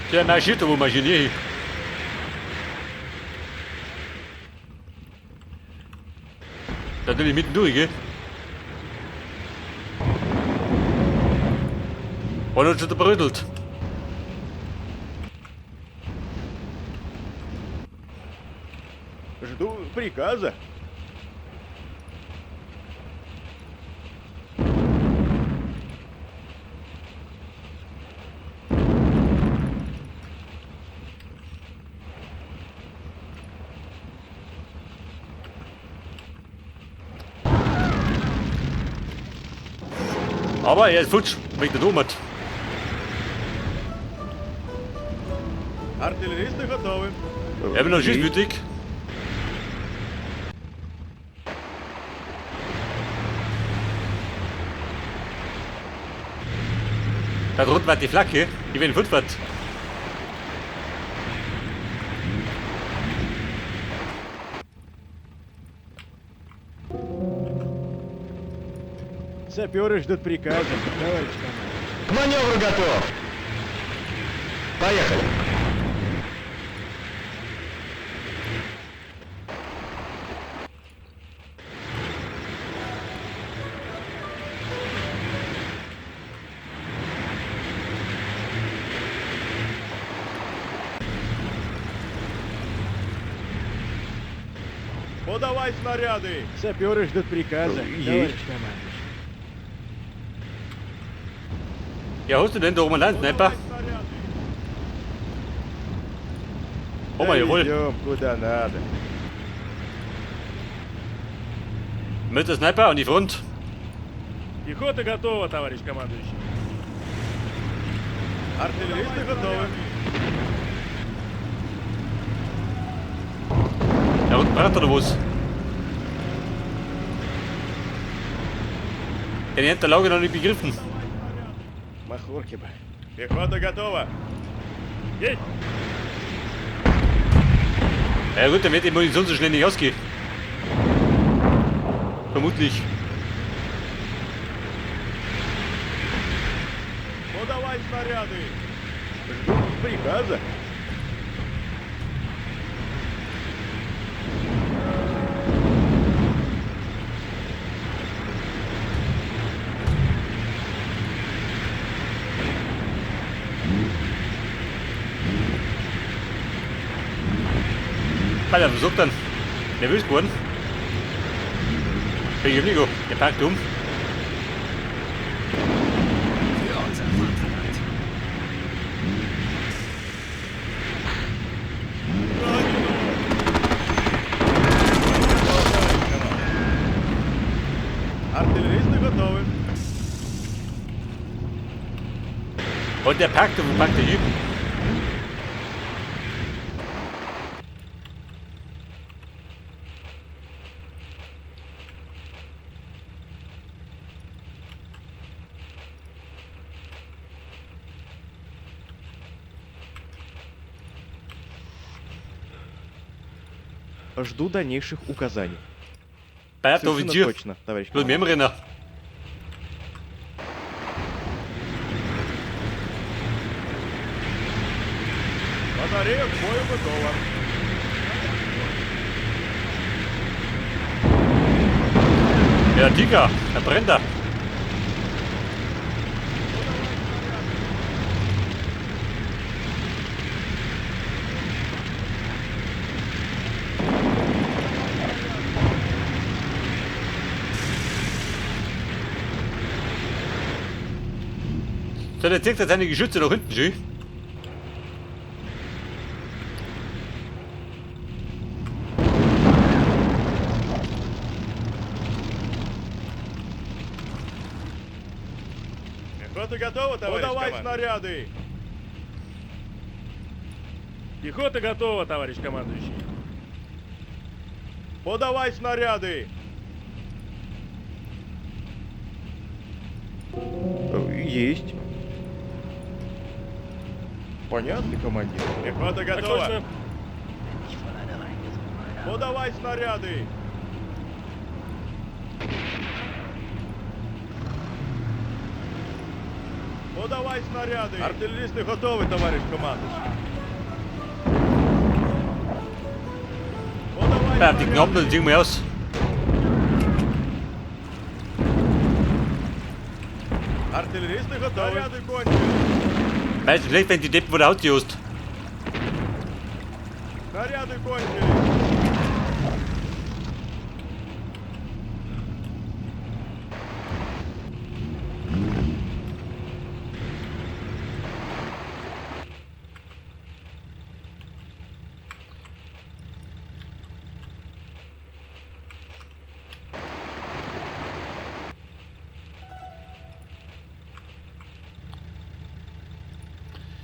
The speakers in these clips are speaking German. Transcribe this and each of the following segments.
Tiens, marcher, tu vas imaginer. Dat is niet durch, hè? Und uns schon brödelt. Жду приказа. Aber er ist futsch, wegen der Domat. Артиллеристы готовы. Er will noch schießmütig. Da drunten war die Flagge, die wenn futsch wird. Саперы ждут приказа, товарищ командир. К маневру готов! Поехали! Подавай снаряды. Саперы ждут приказа, товарищ командир. Ja, hast du denn da oben einen Sniper? Oh mein, jawohl. Идем куда надо. Mit der Sniper an die Front. Пехота готова, товарищ командующий. Артиллеристы готовы. Ja, und brennt oder was? Den hat der Lage noch nicht begriffen. Махорки бы. Пехота готова. Есть. Ja gut, dann wird die Munition so schnell nicht ausgehen. Vermutlich. Подавай снаряды. Жду приказа. Weil er versucht dann. Nervös geworden. Wegen dem Nico. Der packt um. Артиллеристы готовы. Und der packt und packt der Jüben. Жду дальнейших указаний. Bleibt Совершенно Offizier. точно, товарищ Mit dem Renner. Батарея к бою готова. Ja, Tiger. Der brennt da. So, der zieht jetzt seine Geschütze nach hinten, schön. Пехота готова, товарищ Подавай снаряды. Пехота готова, товарищ командующий. Подавай снаряды. Есть. Понятно, командир. Пехота готова. Подавай снаряды. Подавай снаряди. Артилерісти готові, товариш командуючий. Подавай Ja, die Knoppen, dann ziehen wir aus. Артилерісти готові. Снаряди кончені. Weißt du, schlecht, wenn die Deppen von der Haut just. Снаряди кончені.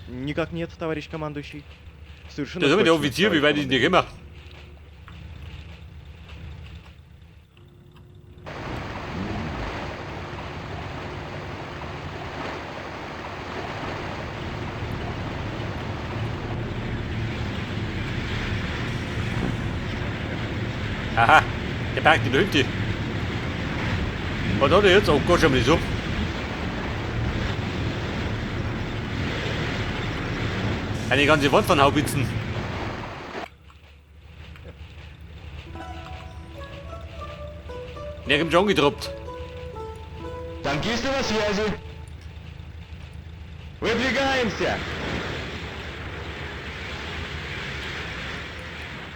Никак нет, товарищ командующий. Совершенно Da sind wir der точно, Offizier, wie товарищ weit ist denn der командующий. immer? Aha, der parkt in der Hütte. Was hat er jetzt? Oh Gott, schon mal so. Eine ganze Wand von Haubitzen. Der kommt schon angetroppt. Танкисты на связи. Выдвигаемся.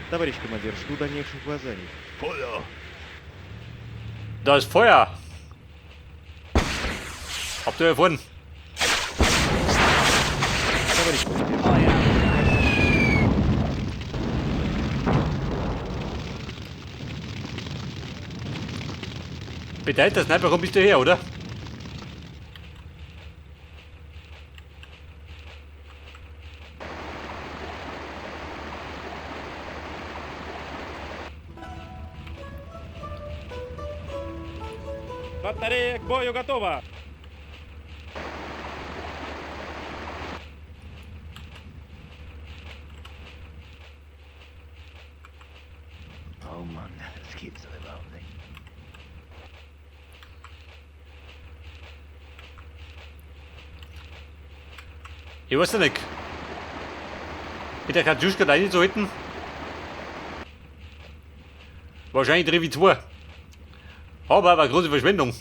Товарищ командир, жду дальнейших указаний. Da ist Feuer. Habt ihr davon? Товарищ командир. Bedeutet das Sniper, komm bist du her, oder? Батарея к бою готова. Oh Mann, das geht so überhaupt nicht. Ich weiß ja nicht. Mit der Katjuschka da reinzuhalten? Wahrscheinlich 3 wie 2. Aber eine große Verschwendung.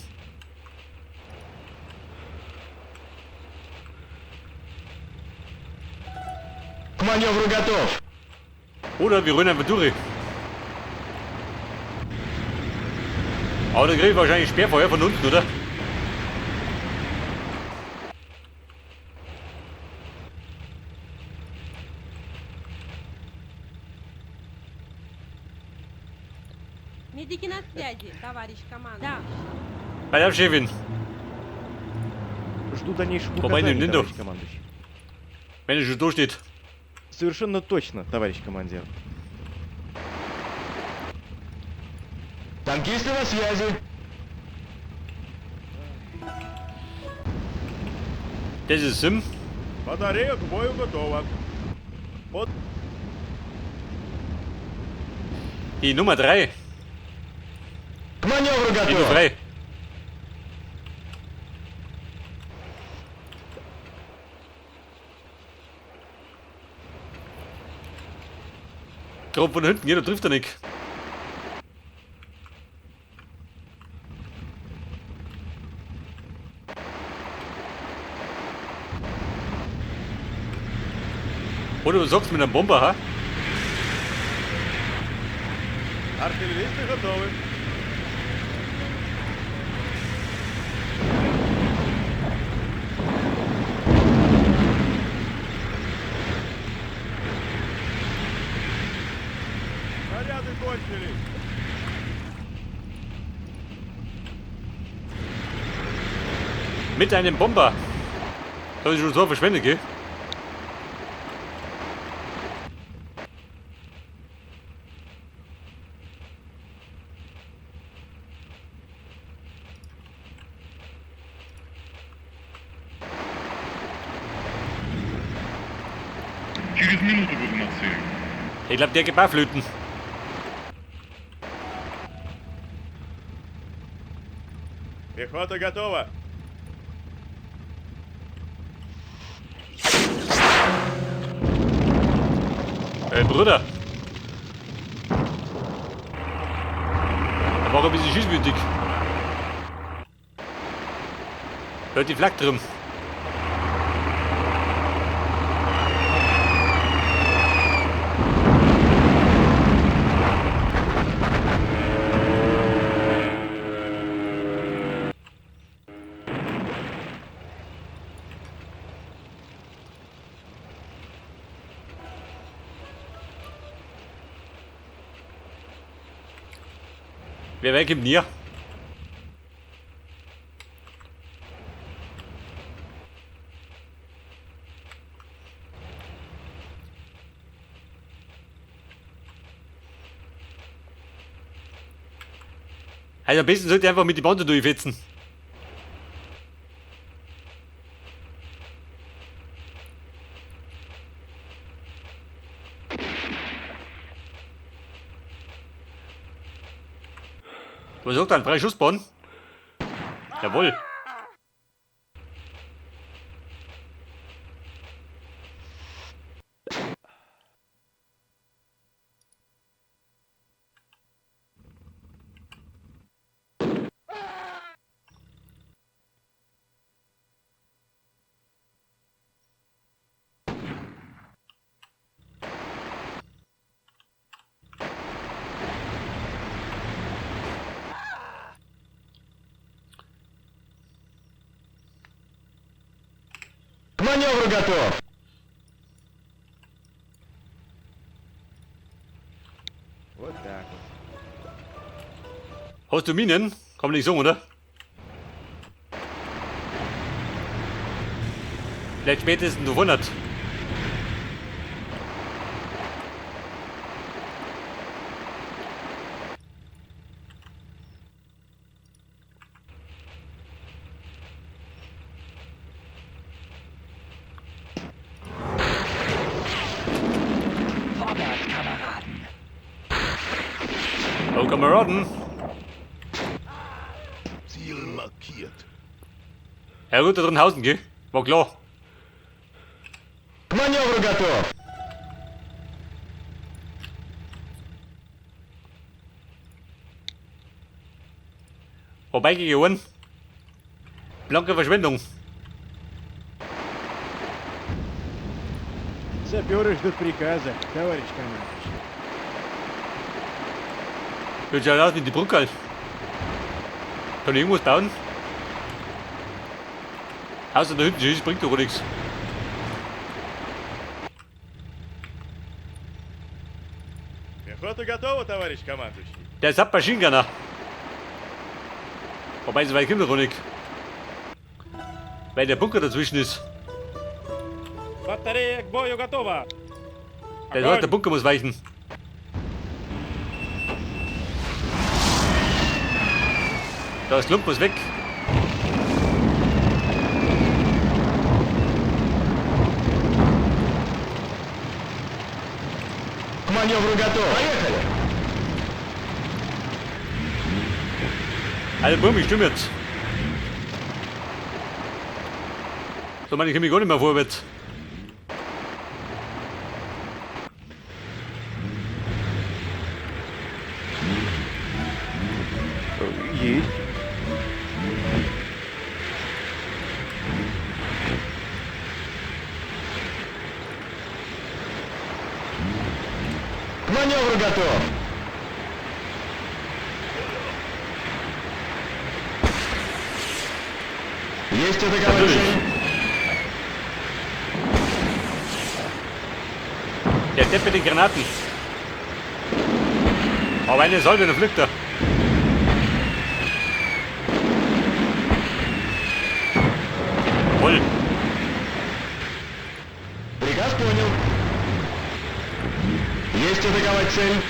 К маневру готов. Oder wir rennen einfach durch. Aber dann kriege ich wahrscheinlich Sperrfeuer von unten, oder? Медики на связи, товарищ командир. Да. Bei der Chefin. Жду дальнейших Вобай, указаний, не товарищ иду. командующий. Wenn er schon da steht. Совершенно точно, товарищ командир. Танкисты на связи. Das ist Sim. Батарея к бою готова. Die Nummer 3. К маневру Die nur готов. frei. Drauf von hinten, jeder trifft er nicht. Oder du sagst mit einem Bomber, ha? Артилерісти готові. Снаряди кончились. Mit einem Bomber. Das ist schon so verschwendet, gell? Через минуту буду на цели. Ich glaube, der geht Barflöten. Пехота готова. Bruder. Er war ein bisschen schießmütig. Hört die Flak drum. Wer weg im Nier? Also am besten sollte ich einfach mit die Bande durchfetzen. Was sagt ein Freischussbahn? Jawohl. К маневру готов! Вот так вот. Hast du Minen? Kann man nicht sagen, oder? Vielleicht spätestens 100. Vorwärts, Kameraden. Oh, Kameraden. Ziel markiert. Ja gut, da drin hausen, gell? War klar. К маневру готов! Vorbeigegangen. Blanke Verschwendung. Саперы ждут приказа, товарищ командующий. Schaut ja aus wie die Brücke halt. Kann ich irgendwas bauen? Außer da hinten ist, bringt doch nichts. Пехота готова, товарищ командующий. Der ist Maschinengunner. Wobei, so weit kommt er doch nicht. Weil der Bunker dazwischen ist. Батарея к бою готова. Der sagt, der Bunker muss weichen. Da ist Lump, muss weg. К маневру готов! Поехали! Alter Bumm, ich stimme jetzt. So, meine, ich komme gar nicht mehr vorwärts. Есть. К маневру готов! Есть атаковать Natürlich. цель! Der Depp mit den Granaten. Aber eine Salve, dann fliegt er. Voll. Приказ понял. Есть атаковать цель.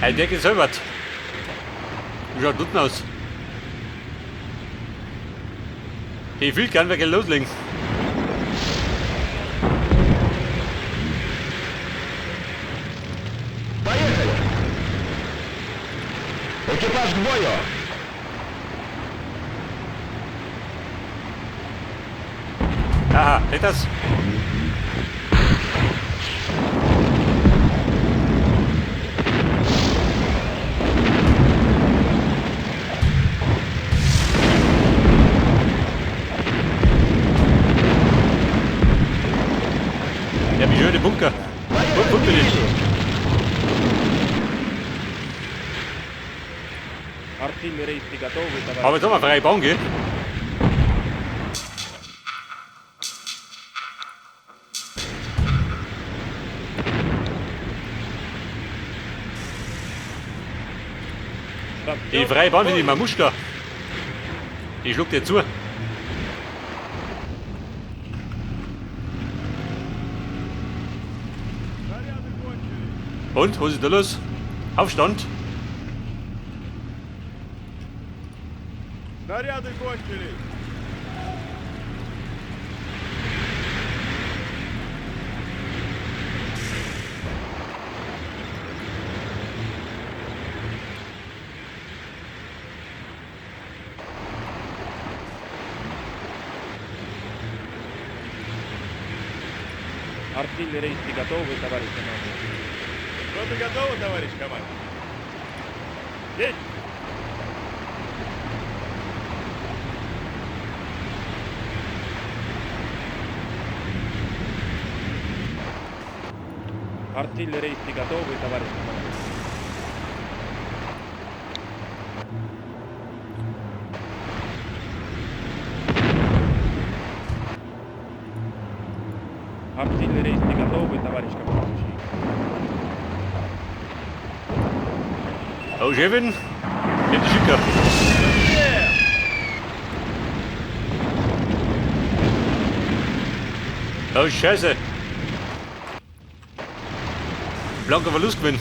Alter, der gesäubert. Wie schaut unten aus? Ich will gern weg loslegen. Поехали! Экипаж к бою! Aha, seht das? den Bunker. Bunker nicht. Артиллерийцы готовы, товарищ. Aber jetzt haben wir freie Bahn, gell? Die freie Bahn für die Mamuschka. Die schluckt dir zu. Снаряды кончились. Und, was ist da los? Aufstand. Снаряды кончились. Артиллерийцы готовы, товарищ командир. Что-то готово, товарищ командир? Есть! Артиллерийцы готовы, товарищ командир. Артиллерийцы готовы, товарищ командующий. Oh, Jevin. Nimm die Schicker. Oh, Scheiße. Blanker Verlustgewinn.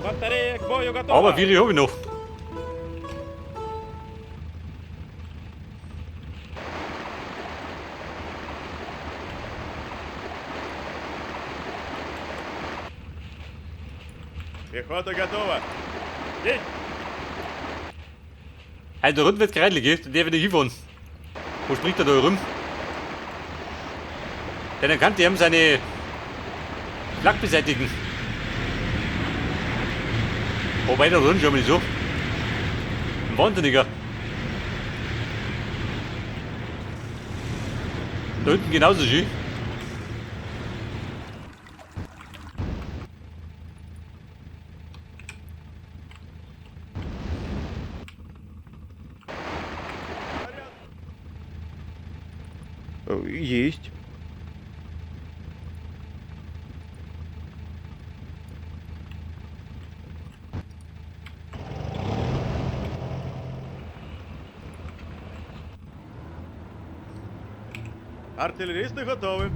Батарея к бою готова. Aber viele habe ich noch. Пехота готова. Есть! Hey, der Rund wird gereitlich, gell? Der wird nicht hinfahren. Wo spricht er da rum? Denn er kann die haben seine Flak beseitigen. Wobei der Rund schon mal so. Ein Wahnsinniger. Da hinten genauso schön. Есть. Артиллеристы готовы.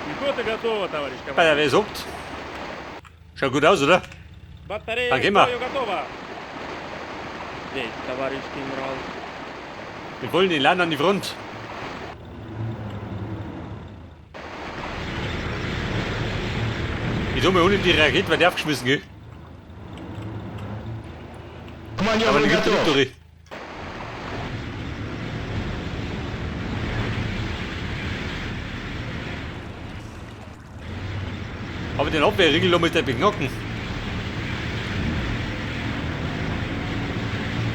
Пехота готова, товарищ Bei командир. der wer sagt. Schaut gut aus, oder? Батарея Так, к Эмма. бою готова. Есть, товарищ генерал. Wir wollen den Land an die Front. Ich tue mir unten die Rakete, wird aufgeschmissen, gell? Маневр Aber die gibt es готов. nicht. Aber den Abwehrriegel noch mit der beknacken.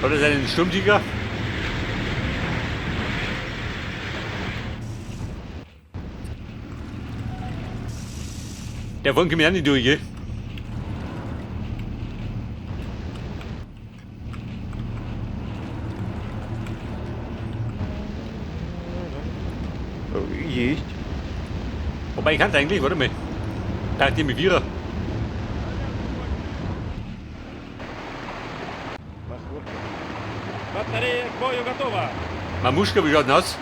Hat er seinen Sturmtiger? Der wollen mir auch nicht durch, gell? Есть. Wobei ich kann eigentlich, warte mal. Da hat die mit Vierer. Батарея к бою готова. Mamuschka, wie schaut denn aus?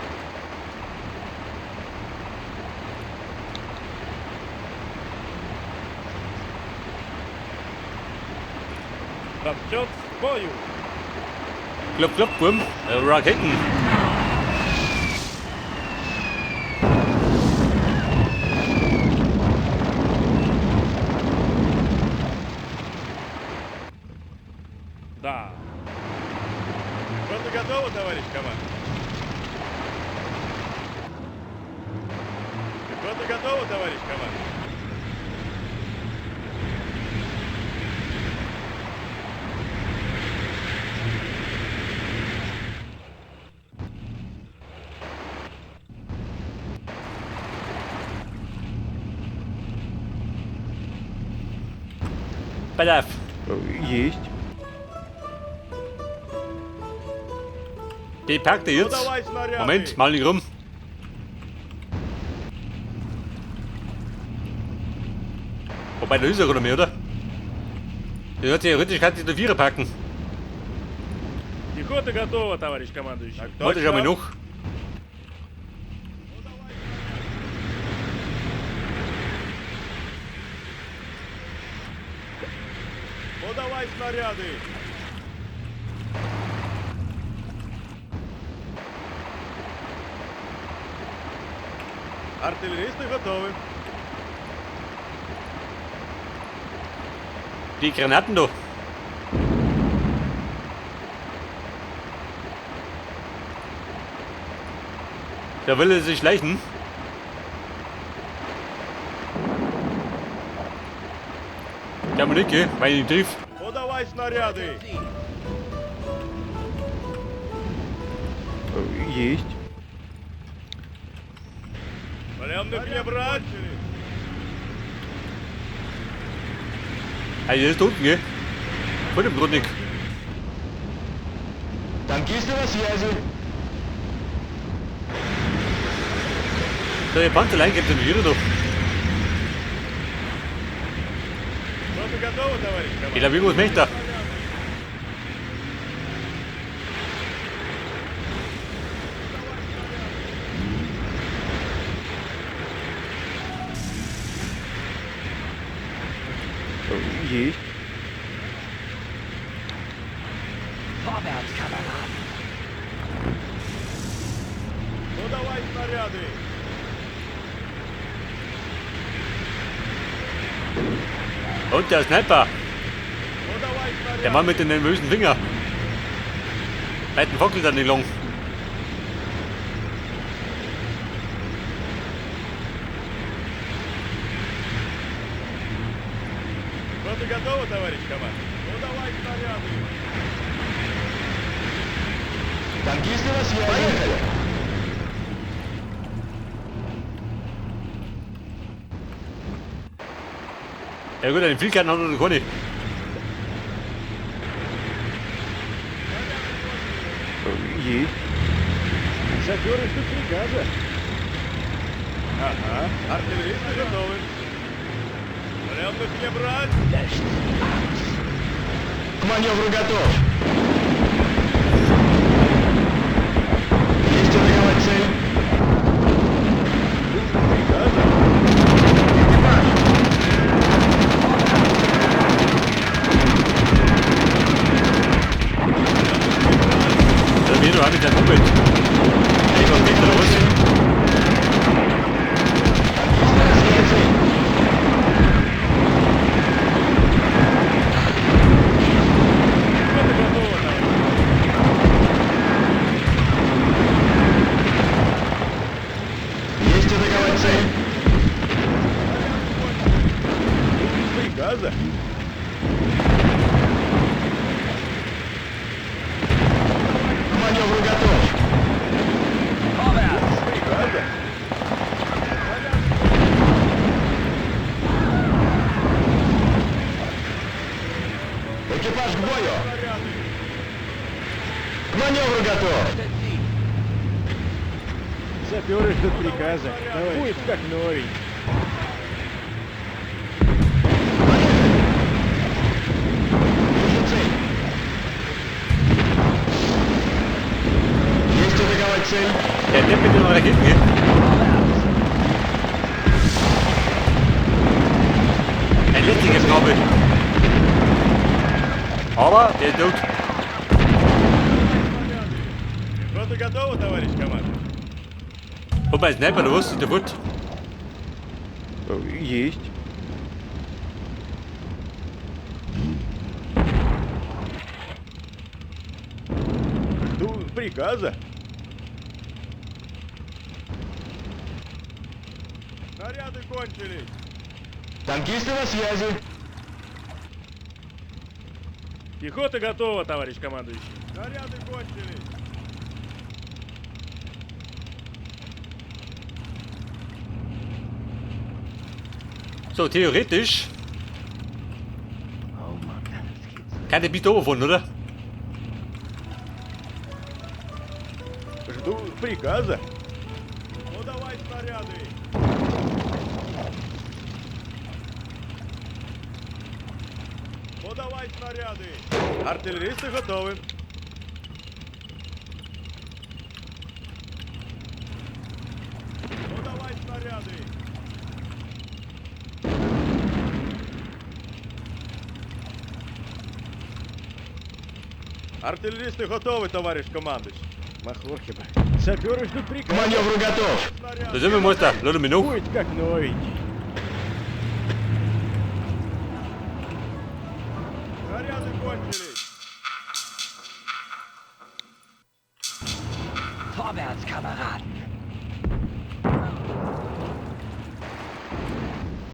Расчет к бою. Klopf, klopf, Wurm. Raketen. Да. Пехота готова, товарищ командир? Пехота готова, товарищ командир? Подав. Есть. Die packt er Ну jetzt. давай снаряды. Moment, mal nicht rum. Wobei, da ist er gar nicht mehr, oder? Ja, theoretisch kann sich der Vierer packen. Пехота готова, товарищ командующий. Так Warte, schau mal noch. Ну давай снаряды. Артиллеристы готовы. Die Granaten da. Da will er sich schleichen. Kann man nicht, gell? Weil ich triff. Ну давай снаряды. Есть. Прям на меня брать. Ah, der ist unten, gell? Von dem Grundig. Танкисты на связи. Der Panzerlein gibt den wieder noch. Пехота готова, товарищ Ich командир? glaube, irgendwas möchte er. Есть. Ну давай снаряды. Und der Sniper. Ну давай снаряды. Der Mann mit den nervösen Finger. Weiten Fackel dann nicht lang. Пехота готова, товарищ командир? Ну давай снаряды. Танкисты на связи. Поехали. Ja gut, einen Vielkern hat er noch gar nicht. Есть. Саперы ждут приказа. Ага. Артиллеристы готовы. Прям на меня брать. К маневру готов. Есть атаковать цель. Da bin ich noch mit der Kuppel. Ich was geht da los? Пехота готова, товарищ. Есть атаковать цель. Приказа. К маневру готов. Приказа. Экипаж к бою. К маневру готов. Саперы ждут приказа. Будет как новенький. Вижу цель. Есть атаковать цель. Der Depp mit den Raketen, gell? Ein letztiger Kabel. Aber der ist tot. Минуты готовы, товарищ командир? Hoppas näbbar du oss inte fort. Есть. Жду приказа. Снаряды кончились. Танкисты на связи. Пехота готова, товарищ командующий. Снаряды кончились. Så teoretiskt Oh man, das geht's. kan det bli overvundet, eller? Жду приказа. Ну давай снаряды. Ну давай снаряды. Артиллеристы готовы. Ну давай снаряды. Артиллеристы готовы, товарищ командующий. Махорки бы. Саперы ждут К приказа. маневру готов. Så det vi måste, låt dem nog. Будет как новенький. Снаряды кончились.